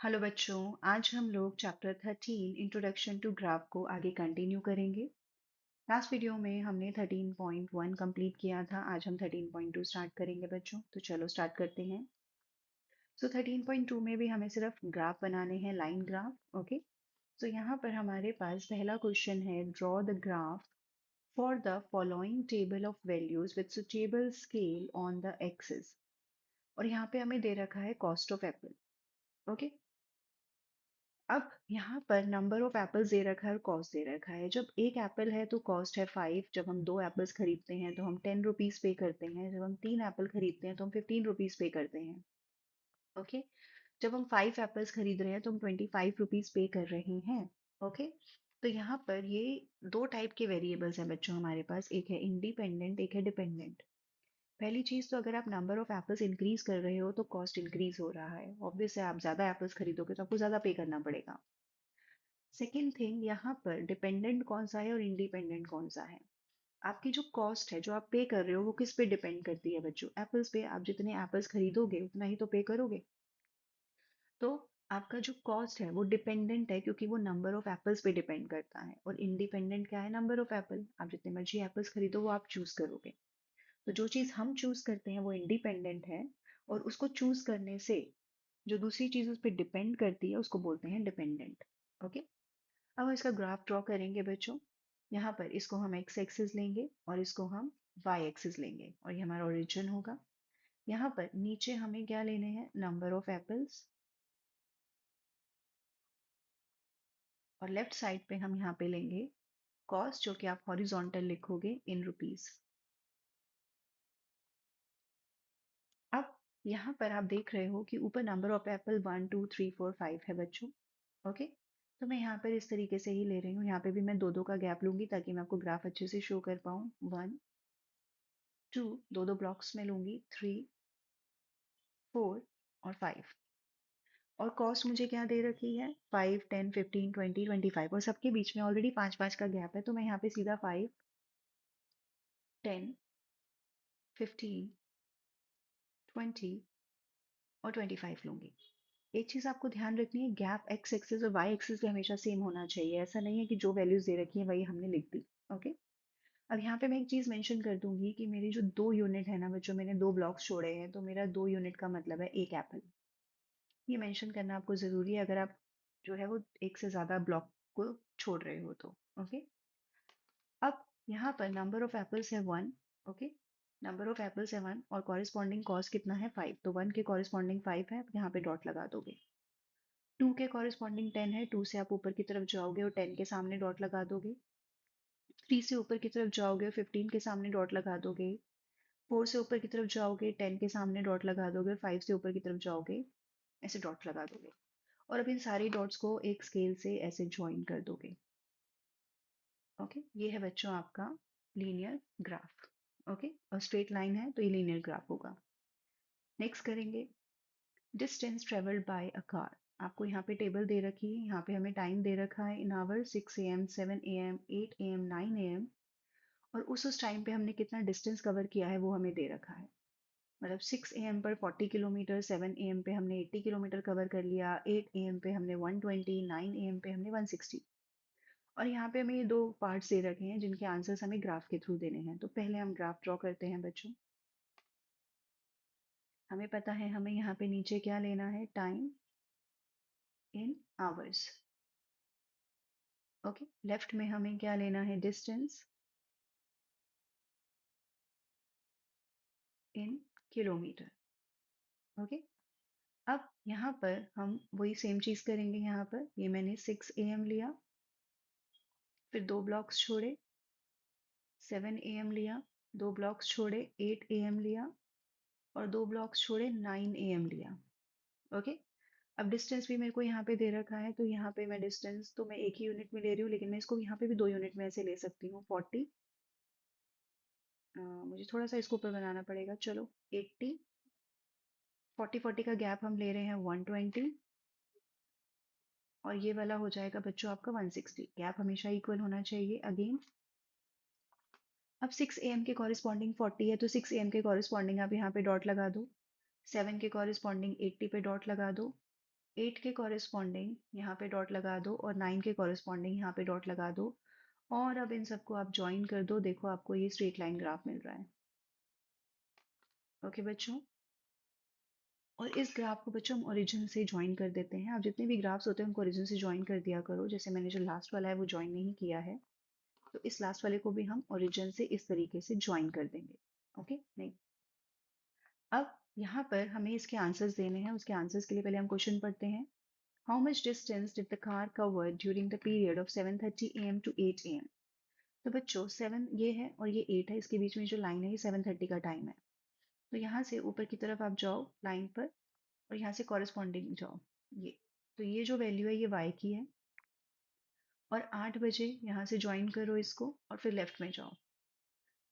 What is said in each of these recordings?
Hello बच्चों। आज हम लोग चैप्टर 13 इंट्रोडक्शन टू ग्राफ को आगे कंटिन्यू करेंगे। लास्ट वीडियो में हमने 13.1 कंप्लीट किया था। आज हम 13.2 स्टार्ट करेंगे बच्चों, तो चलो स्टार्ट करते हैं। सो 13.2 में भी हमें सिर्फ ग्राफ बनाने हैं, लाइन ग्राफ। ओके, तो यहाँ पर हमारे पास पहला क्वेश्चन है, draw the graph for the following table of values with suitable scale on the axis. और यहाँ पे हमें दे रखा है कॉस्ट ऑफ एप्पल। ओके, अब यहाँ पर नंबर ऑफ एप्पल्स दे रखा है और कॉस्ट दे रखा है। जब एक एप्पल है तो कॉस्ट है 5। जब हम 2 एप्पल्स खरीदते हैं तो हम 10 रुपीज पे करते हैं। जब हम 3 एप्पल खरीदते हैं तो हम 15 रुपीज पे करते हैं। ओके, जब हम 5 एप्पल्स खरीद रहे हैं तो हम 25 रुपीज पे कर रहे हैं। ओके, तो यहाँ पर ये दो टाइप के वेरिएबल्स हैं बच्चों हमारे पास, एक है इंडिपेंडेंट, एक है डिपेंडेंट। पहली चीज, तो अगर आप नंबर ऑफ एप्पल्स इंक्रीज कर रहे हो तो कॉस्ट इंक्रीज हो रहा है। ऑब्वियस है, आप ज्यादा एप्पल्स खरीदोगे तो आपको ज्यादा पे करना पड़ेगा। सेकेंड थिंग, यहाँ पर डिपेंडेंट कौन सा है और इंडिपेंडेंट कौन सा है। आपकी जो कॉस्ट है जो आप पे कर रहे हो वो किस पे डिपेंड करती है बच्चों? एप्पल्स पे। आप जितने एप्पल्स खरीदोगे उतना ही तो पे करोगे। तो आपका जो कॉस्ट है वो डिपेंडेंट है क्योंकि वो नंबर ऑफ एप्पल्स पे डिपेंड करता है। और इंडिपेंडेंट क्या है? Number of Apple. आप जितने मर्जी एप्पल्स खरीदो वो आप चूज करोगे। तो जो चीज हम चूज करते हैं वो इंडिपेंडेंट है, और उसको चूज करने से जो दूसरी चीज उस पर डिपेंड करती है उसको बोलते हैं डिपेंडेंट। ओके, अब हम इसका ग्राफ ड्रॉ करेंगे बच्चों। यहाँ पर इसको हम एक्स एक्सिस लेंगे और इसको हम वाई एक्सिस लेंगे, और ये हमारा ओरिजिन होगा। यहाँ पर नीचे हमें क्या लेने हैं? Number of apples. और लेफ्ट साइड पे हम यहाँ पे लेंगे कॉस्ट, जो कि आप हॉरिजॉन्टल लिखोगे इन रुपीस। अब यहाँ पर आप देख रहे हो कि ऊपर नंबर ऑफ एप्पल 1 2 3 4 5 है बच्चों। ओके, तो मैं यहाँ पर इस तरीके से ही ले रही हूँ। यहाँ पे भी मैं दो दो का गैप लूंगी ताकि मैं आपको ग्राफ अच्छे से शो कर पाऊँ। 1 2, दो दो ब्लॉक्स में लूंगी, 3 4 और 5। और कॉस्ट मुझे क्या दे रखी है? 5 10 15 20 25, और सबके बीच में ऑलरेडी 5 5 का गैप है, तो मैं यहाँ पे सीधा 5 10 15 20 और 25 लूंगी। एक चीज आपको ध्यान रखनी है, गैप एक्स एक्सिस और वाई एक्सिस भी हमेशा सेम होना चाहिए। ऐसा नहीं है कि जो वैल्यूज दे रखी है वही हमने लिख दी। ओके, अब यहाँ पे मैं एक चीज मेंशन कर दूंगी कि मेरी जो 2 यूनिट है ना बच्चों, मैंने 2 ब्लॉक्स छोड़े हैं, तो मेरा 2 यूनिट का मतलब है एक एप्पल। ये मेंशन करना आपको जरूरी है अगर आप जो है वो एक से ज्यादा ब्लॉक को छोड़ रहे हो तो। ओके, अब यहाँ पर नंबर ऑफ एप्पल्स है 1। ओके, नंबर ऑफ एप्पल्स है 1 और कॉरेस्पॉन्डिंग कॉस्ट कितना है? 5। तो 1 के कॉरेस्पॉन्डिंग 5 है, यहाँ पे डॉट लगा दोगे। 2 के कॉरेस्पॉन्डिंग 10 है, 2 से आप ऊपर की तरफ जाओगे और 10 के सामने डॉट लगा दोगे। 3 से ऊपर की तरफ जाओगे और 15 के सामने डॉट लगा दोगे। 4 से ऊपर की तरफ जाओगे, 10 के सामने डॉट लगा दोगे, और 5 से ऊपर की तरफ जाओगे, ऐसे डॉट लगा दोगे। और अब इन सारे डॉट्स को एक स्केल से ऐसे ज्वाइन कर दोगे। ओके, ये है बच्चों आपका लीनियर ग्राफ। ओके, और स्ट्रेट लाइन है तो ये लीनियर ग्राफ होगा। नेक्स्ट करेंगे, distance travelled by a car. आपको यहाँ पे टेबल दे रखी है, यहाँ पे हमें टाइम दे रखा है in our, 6 AM 7 AM 8 AM 9 AM। और उस टाइम पे हमने कितना डिस्टेंस कवर किया है वो हमें दे रखा है। मतलब 6 AM पर 40 किलोमीटर, 7 AM पे हमने 80 किलोमीटर कवर कर लिया, 8 AM पे हमने 120, 9 AM पे हमने 160। और यहाँ पे हमें ये दो पार्ट्स दे रखे हैं जिनके आंसर्स हमें ग्राफ के थ्रू देने हैं। तो पहले हम ग्राफ ड्रॉ करते हैं बच्चों। हमें पता है हमें यहाँ पे नीचे क्या लेना है? Time in hours. Okay, left में हमें क्या लेना है? Distance in kilometre. ओके, अब यहाँ पर हम वही सेम चीज करेंगे। यहाँ पर ये मैंने 6 AM लिया, फिर 2 ब्लॉक्स छोड़े, 7 AM लिया, 2 ब्लॉक्स छोड़े, 8 AM लिया, और 2 ब्लॉक्स छोड़े, 9 AM लिया। ओके, अब डिस्टेंस भी मेरे को यहाँ पे दे रखा है, तो यहाँ पे मैं डिस्टेंस तो मैं एक ही यूनिट में ले रही हूँ, लेकिन मैं इसको यहाँ पे भी 2 यूनिट में ऐसे ले सकती हूँ। 40, मुझे थोड़ा सा इसको ऊपर बनाना पड़ेगा, चलो 80। 40 40 का गैप हम ले रहे हैं 120, और ये वाला हो जाएगा बच्चों आपका 160। गैप हमेशा इक्वल होना चाहिए। अगेन, अब 6 AM के कॉरिस्पॉन्डिंग 40 है, तो 6 AM के कॉरिस्पॉन्डिंग आप यहाँ पे डॉट लगा दो। 7 के कॉरिस्पॉन्डिंग 80 पे डॉट लगा दो। 8 के कॉरेस्पॉन्डिंग यहाँ पे डॉट लगा दो और 9 के कॉरेस्पॉन्डिंग यहाँ पे डॉट लगा दो और अब इन सबको आप ज्वाइन कर दो। देखो आपको ये स्ट्रेट लाइन ग्राफ मिल रहा है। ओके बच्चों, और इस ग्राफ को बच्चों हम ओरिजिन से ज्वाइन कर देते हैं। आप जितने भी ग्राफ्स होते हैं उनको ओरिजिन से ज्वाइन कर दिया करो। जैसे मैंने जो लास्ट वाला है वो ज्वाइन नहीं किया है, तो इस लास्ट वाले को भी हम ओरिजिन से इस तरीके से ज्वाइन कर देंगे। ओके नहीं, अब यहाँ पर हमें इसके आंसर्स देने हैं। उसके आंसर्स के लिए पहले हम क्वेश्चन पढ़ते हैं। How much distance did the car cover during the period of 7:30 AM to 8 AM? तो बच्चों 7 ये है और ये 8 है, इसके बीच में जो लाइन है ये 7:30 का टाइम है। तो यहाँ से ऊपर की तरफ आप जाओ लाइन पर और यहाँ से कॉरेस्पॉन्डिंग जाओ। ये तो ये जो वैल्यू है ये y की है, और 8 बजे यहाँ से ज्वाइन करो इसको और फिर लेफ्ट में जाओ।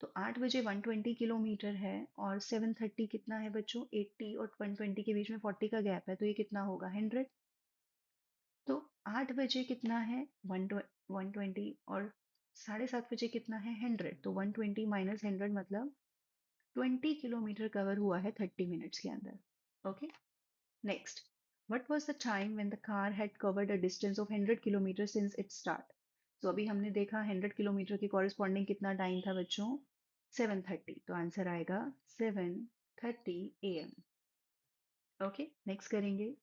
तो 8 बजे 120 किलोमीटर है और 7:30 कितना है बच्चों? 80, और 120 के बीच में 40 का गैप है, तो ये कितना होगा? 100। तो 8 बजे कितना है? 120, और 7:30 बजे कितना है? 100। तो 120 माइनस 100 मतलब 20 किलोमीटर कवर हुआ है 30 मिनट्स के अंदर। Okay next, what was the time when the car had covered a distance of 100 kilometre since it's start? तो अभी हमने देखा 100 किलोमीटर के कॉरेस्पॉन्डिंग कितना टाइम था बच्चों? 7:30। तो आंसर आएगा 7:30 AM। ओके नेक्स्ट करेंगे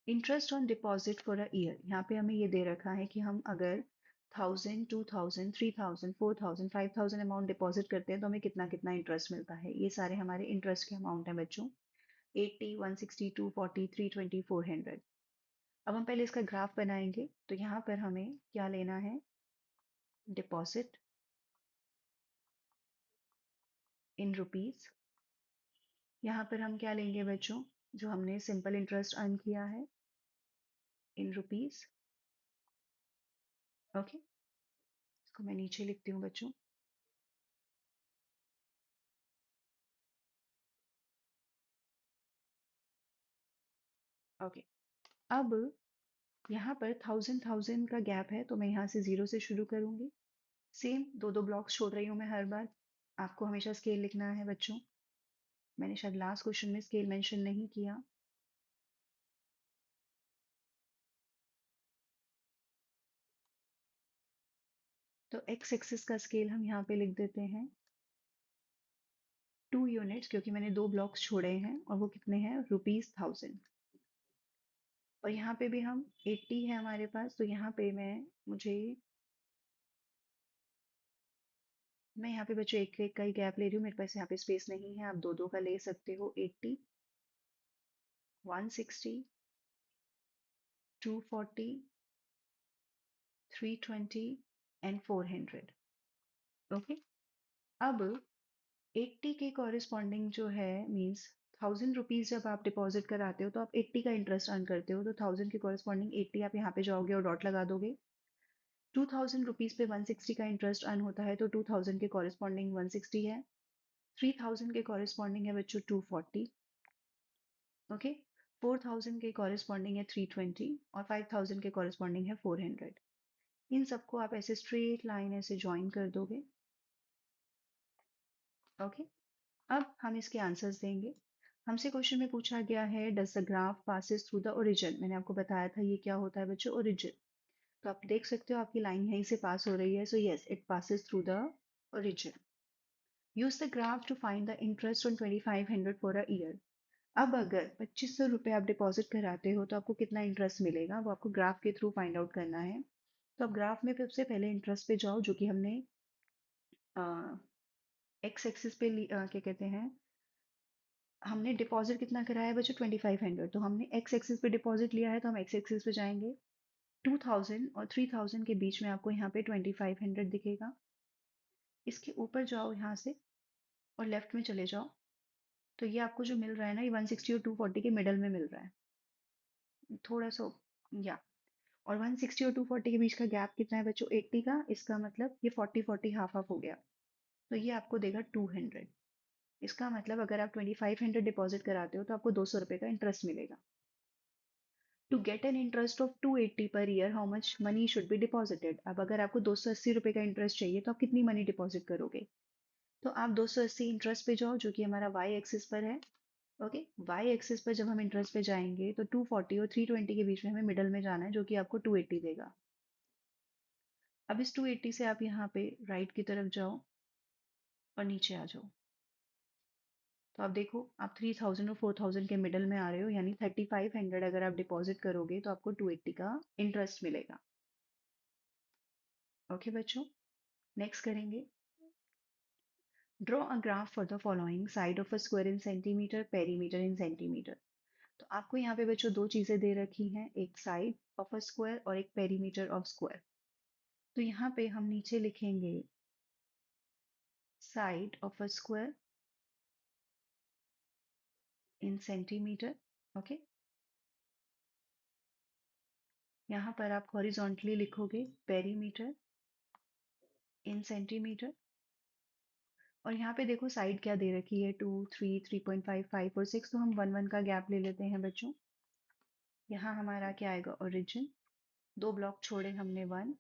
interest on deposit for a year. यहाँ पे हमें ये दे रखा है कि हम अगर 1000, 2000, 3000, 4000, 5000 अमाउंट डिपॉजिट करते हैं तो हमें कितना कितना इंटरेस्ट मिलता है। ये सारे हमारे इंटरेस्ट के अमाउंट हैं बच्चों। 80, 160, 240, 320, 400। अब हम पहले इसका ग्राफ बनाएंगे। तो यहाँ पर हमें क्या लेना है? Deposit in rupees. यहाँ पर हम क्या लेंगे बच्चों? जो हमने सिंपल इंटरेस्ट अर्न किया है इन रुपीज। ओके, इसको मैं नीचे लिखती हूँ बच्चों। ओके, अब यहाँ पर 1000 का गैप है, तो मैं यहाँ से 0 से शुरू करूंगी। सेम दो दो ब्लॉक्स छोड़ रही हूँ मैं हर बार। आपको हमेशा स्केल लिखना है बच्चों। मैंने शायद लास्ट क्वेश्चन में स्केल मेंशन नहीं किया। तो एक्स एक्सिस का स्केल हम यहाँ पे लिख देते हैं 2 यूनिट्स, क्योंकि मैंने दो ब्लॉक्स छोड़े हैं और वो कितने हैं? ₹1000। और यहाँ पे भी हम 80 है हमारे पास, तो यहाँ पे मैं यहाँ पे बच्चों एक एक का ही गैप ले रही हूँ। मेरे पास यहाँ पे स्पेस नहीं है, आप दो दो का ले सकते हो। 80, 160, 240, 320 एंड 400। ओके, अब 80 के कॉरेस्पॉन्डिंग जो है मींस 1000 रुपीज जब आप डिपॉजिट कराते हो तो आप 80 का इंटरेस्ट अर्न करते हो। तो 1000 के कॉरेस्पॉन्डिंग 80 आप यहाँ पे जाओगे और डॉट लगा दोगे। 2000 रुपीज पे 160 का इंटरेस्ट अर्न होता है, तो 2000 के कॉरेस्पॉन्डिंग 160 है। 3000 के कॉरेस्पॉन्डिंग है बच्चों 240। ओके, 4000 के कॉरेस्पॉन्डिंग है 320 और 5000 के कॉरेस्पॉन्डिंग है 400। इन सबको आप ऐसे स्ट्रेट लाइन ऐसे ज्वाइन कर दोगे। ओके, अब हम इसके आंसर्स देंगे। हमसे क्वेश्चन में पूछा गया है does the graph passes through the origin. मैंने आपको बताया था ये क्या होता है बच्चों? ओरिजिन। तो आप देख सकते हो आपकी लाइन यहीं से पास हो रही है, so yes it passes through the origin. Use the graph to find the interest on 2500 for a year. अब अगर 2500 रुपये आप डिपॉजिट कराते हो तो आपको कितना इंटरेस्ट मिलेगा, वो आपको ग्राफ के थ्रू फाइंड आउट करना है। तो आप ग्राफ में सबसे पहले इंटरेस्ट पे जाओ, जो कि हमने एक्स एक्सिस पे क्या कहते हैं, हमने डिपॉजिट कितना कराया है बच्चों? 2500। तो हमने एक्स एक्सिस पे डिपॉजिट लिया है, तो हम एक्स एक्सिस पे जाएंगे। 2000 और 3000 के बीच में आपको यहाँ पे 2500 दिखेगा। इसके ऊपर जाओ यहाँ से और लेफ्ट में चले जाओ। तो ये आपको जो मिल रहा है ना, ये 160 और 240 के मिडल में मिल रहा है थोड़ा सा, या। और 160 और 240 के बीच का गैप कितना है बच्चों? 80 का। इसका मतलब ये 40-40 हाफ हाफ हो गया, तो ये आपको देगा 200। इसका मतलब अगर आप 2500 डिपॉजिट कराते हो तो आपको 200 रुपये का इंटरेस्ट मिलेगा। To get an interest of 280 per year how much money should be deposited. अब अगर आपको 280 रुपये का इंटरेस्ट चाहिए तो आप कितनी मनी डिपॉजिट करोगे? तो आप 280 इंटरेस्ट पे जाओ, जो कि हमारा वाई एक्सिस पर है, ओके, वाई एक्सिस पर जब हम इंटरेस्ट पे जाएंगे तो 240 और 320 के बीच में हमें मिडल में जाना है, जो कि आपको 280 देगा। अब इस 280 से आप यहाँ पे राइट की तरफ जाओ और नीचे आ जाओ। तो आप देखो, आप 3000 और 4000 के मिडल में आ रहे हो, यानी 3500 अगर आप डिपॉजिट करोगे तो आपको 280 का इंटरेस्ट मिलेगा। ओके बच्चों, नेक्स्ट करेंगे। Draw a graph for the following side of a square in centimetre, perimeter in centimetre. तो आपको यहाँ पे बच्चों दो चीजें दे रखी हैं, एक साइड ऑफ अ स्क्वायर और एक पेरीमीटर ऑफ स्क्वायर। तो यहाँ पे हम नीचे लिखेंगे side of a square in centimetre. Okay, यहाँ पर आप हॉरिजॉन्टली लिखोगे पेरीमीटर इन सेंटीमीटर। और यहाँ पे देखो साइड क्या दे रखी है, 2, 3, 3.5, 5 और 6। तो हम 1 1 का गैप ले लेते हैं बच्चों। यहाँ हमारा क्या आएगा, ओरिजिन। दो ब्लॉक छोड़े हमने, 1,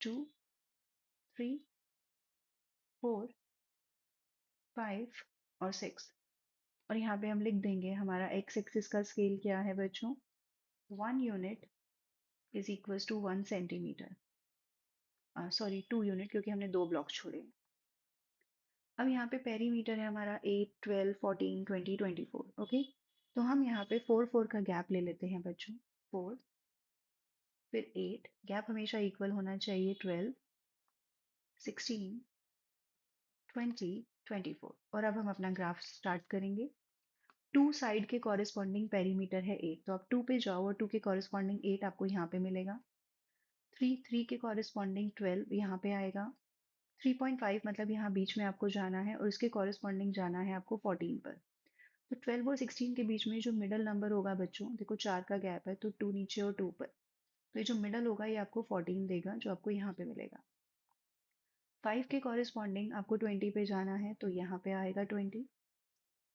2, 3, 4, 5 और 6। और यहाँ पे हम लिख देंगे हमारा एक्स एक्सिस का स्केल क्या है बच्चों, 1 unit is equal to 1 centimetre. Sorry, 2 unit, क्योंकि हमने दो ब्लॉक छोड़े। अब यहाँ पे पेरीमीटर है हमारा 8, 12, 14, 20, 24। ओके, तो हम यहाँ पे 4 4 का गैप ले लेते हैं बच्चों। 4, फिर 8, गैप हमेशा इक्वल होना चाहिए, 12, 16, 20, 24। और अब हम अपना ग्राफ स्टार्ट करेंगे। टू साइड के कॉरेस्पॉन्डिंग पेरीमीटर है 8, तो आप 2 पे जाओ और 2 के कॉरेस्पॉन्डिंग 8 आपको यहाँ पे मिलेगा। 3, 3 के कॉरेस्पॉन्डिंग 12 यहाँ पे आएगा। 3.5 मतलब यहाँ बीच में आपको जाना है, और इसके कॉरेस्पॉन्डिंग जाना है आपको 14 पर। तो 12 और 16 के बीच में जो मिडल नंबर होगा बच्चों, देखो 4 का गैप है, तो 2 नीचे और 2 पर। तो ये जो मिडल होगा ये आपको 14 देगा, जो आपको यहाँ पे मिलेगा। 5 के कॉरेस्पॉन्डिंग आपको 20 पे जाना है, तो यहाँ पे आएगा 20।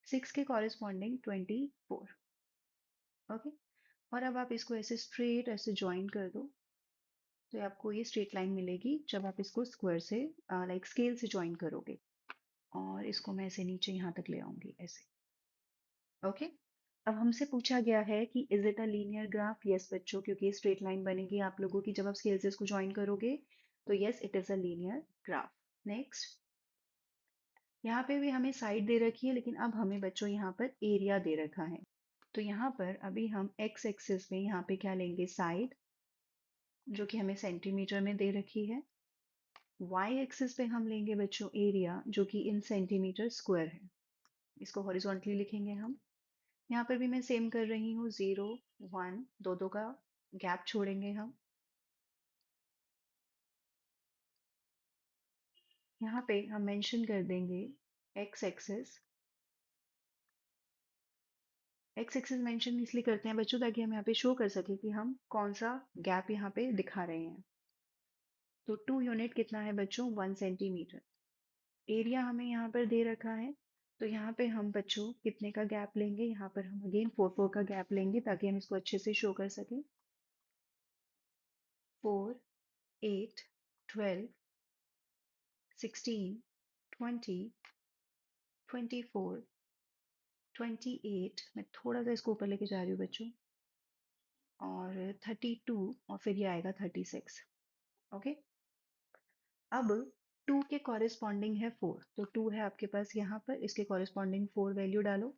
6 के कॉरेस्पॉन्डिंग 24। ओके, और अब आप इसको ऐसे स्ट्रेट ऐसे ज्वाइन कर दो, तो आपको ये स्ट्रेट लाइन मिलेगी जब आप इसको स्क्वायर से लाइक स्केल से ज्वाइन करोगे। और इसको मैं ऐसे नीचे यहाँ तक ले आऊंगी ऐसे। ओके, अब हमसे पूछा गया है कि is it a linear graph. Yes बच्चों, क्योंकि स्ट्रेट लाइन बनेगी आप लोगों की जब आप स्केल से इसको ज्वाइन करोगे। तो yes, it is a linear graph. Next, यहाँ पे भी हमें साइड दे रखी है, लेकिन अब हमें बच्चों यहाँ पर एरिया दे रखा है। तो यहाँ पर अभी हम एक्स एक्सिस में यहाँ पे क्या लेंगे, साइड, जो कि हमें सेंटीमीटर में दे रखी है। वाई एक्सिस पे हम लेंगे बच्चों एरिया, जो कि इन सेंटीमीटर स्क्वायर है। इसको हॉरिजॉन्टली लिखेंगे हम। यहाँ पर भी मैं सेम कर रही हूँ, 0, 1, दो दो का गैप छोड़ेंगे हम। यहाँ पे हम मेंशन कर देंगे x axis. X axis mention इसलिए करते हैं बच्चों, ताकि हम यहाँ पे शो कर सके कि हम कौन सा गैप यहाँ पे दिखा रहे हैं। तो 2 यूनिट कितना है बच्चों, 1 सेंटीमीटर। एरिया हमें यहाँ पर दे रखा है, तो यहाँ पे हम बच्चों कितने का गैप लेंगे, यहाँ पर हम अगेन 4 4 का गैप लेंगे, ताकि हम इसको अच्छे से शो कर सकें। 4, 8, 12, 16, 20, 24, 28। मैं थोड़ा सा इसको ऊपर लेके जा रही हूँ बच्चों, और 32, और फिर ये आएगा 36। ओके, अब 2 के कॉरेस्पॉन्डिंग है 4, तो 2 है आपके पास यहाँ पर, इसके कॉरेस्पॉन्डिंग 4 वैल्यू डालो।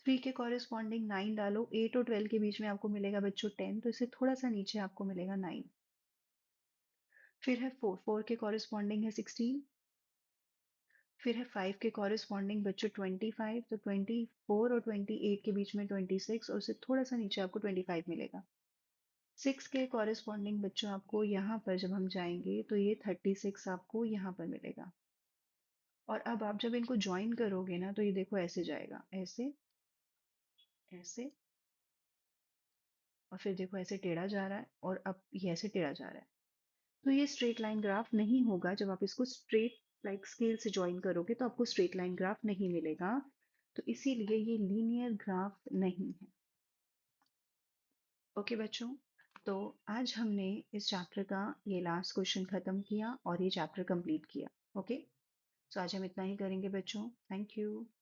3 के कॉरेस्पॉन्डिंग 9 डालो। 8 और 12 के बीच में आपको मिलेगा बच्चों 10, तो इससे थोड़ा सा नीचे आपको मिलेगा 9। फिर है 4, 4 के कॉरेस्पॉन्डिंग है 16। फिर है 5 के कॉरेस्पॉन्डिंग बच्चों 25, तो 24 और 28 के बीच में 26, और उससे थोड़ा सा नीचे आपको 25 मिलेगा। 6 के कॉरेस्पॉन्डिंग बच्चों आपको यहाँ पर जब हम जाएंगे तो ये 36 आपको यहाँ पर मिलेगा। और अब आप जब इनको ज्वाइन करोगे ना, तो ये देखो ऐसे जाएगा, ऐसे, ऐसे, और फिर देखो ऐसे टेढ़ा जा रहा है, और अब ये ऐसे टेढ़ा जा रहा है। तो ये स्ट्रेट लाइन ग्राफ नहीं होगा। जब आप इसको स्ट्रेट लाइक स्केल से ज्वाइन करोगे तो आपको स्ट्रेट लाइन ग्राफ नहीं मिलेगा। तो इसीलिए ये लीनियर ग्राफ नहीं है। ओके बच्चों, तो आज हमने इस चैप्टर का ये लास्ट क्वेश्चन खत्म किया और ये चैप्टर कंप्लीट किया। ओके, सो आज हम इतना ही करेंगे बच्चों। Thank you.